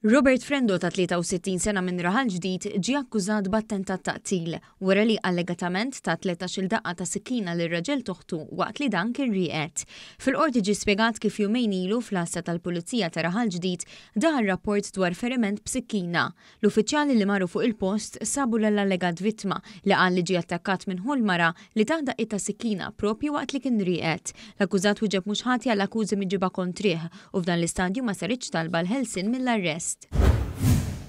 Robert Frendo ta' 63 sena minn Raħal Ġdid ġie akkużat b'attentat taqtil wara li allegatament ta' 13-il daqqa ta' sikkina lir raġel toħtu waqt li dan kien rieqed. Fil-qorti ġie spjegat kif jumejn ilu fl-asta tal-Pulizija ta' Raħal Ġdid daħal rapport dwar feriment b'sikkina. L-uffiċjali li marru fuq il-post sabu l-allegat vittma li qal li ġie attakkat minn ħolmara li taħ daqqiet ta' sikkina propju waqt li kien rieqed. L-akkużat wieġeb mhux ħati għall akkużi miġiba kontrih u f'dan l-istadju ma saritx talba l-ħelsien mill-arrest.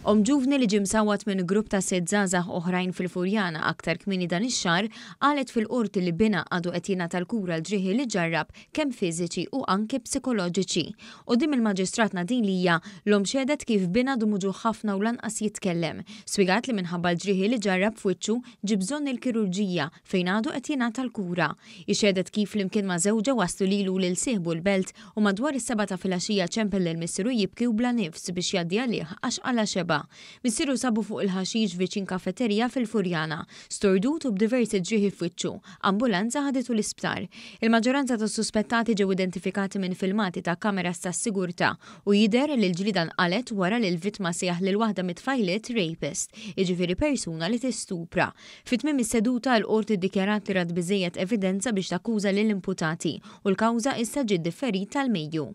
Ġuvni li ġie msawwat minn grupp ta' sitt żgħażagħ oħrajn fil-Furjana aktar kmieni dan ix-xahar qalet fil-qorti li bina għadu qed jingħata l-kura l-ġrieħi li ġarrab kemm fiżiċi u anke psikoloġiċi. Quddiem il-Maġistrat Nadin Lija l-om xedet kif bina dumuġu ħafna u lanqas jitkellem. Spjegat li minħabba l-ġrieħi li ġarrab f'wiċċu ġie bżonn il-kirurġija fejn għadu qed jingħata l-kura. Ixedet kif flimkien ma' żewġa waslu lilu lil sieħbu l-belt u madwar is-7 ta' filgħaxija ċempel lil missieru jibki u bla nifs biex jgħaddi għalih għax qala xeba. Missieru sabu fuq il-ħaxix viċin kafeterija fil-Furjana, stordut u b'diversi ġrieħi f'wiċċu, ambulanza ħaditu l-isptar. Il-maġġoranza tas suspettati ġew identifikati minn filmati ta' kameras tas-sigurtà u jidher li l-ġlieda nqalet wara li l-vittma sejjaħ lil waħda mit-tfajliet rapist, jiġifieri persuna li tistupra. Fit-tmiem is-seduta l-qorti ddikjarat li rad biżejjed evidenza biex takkuża lill-imputati u l-kawża issa ġiet differita l-Mejju.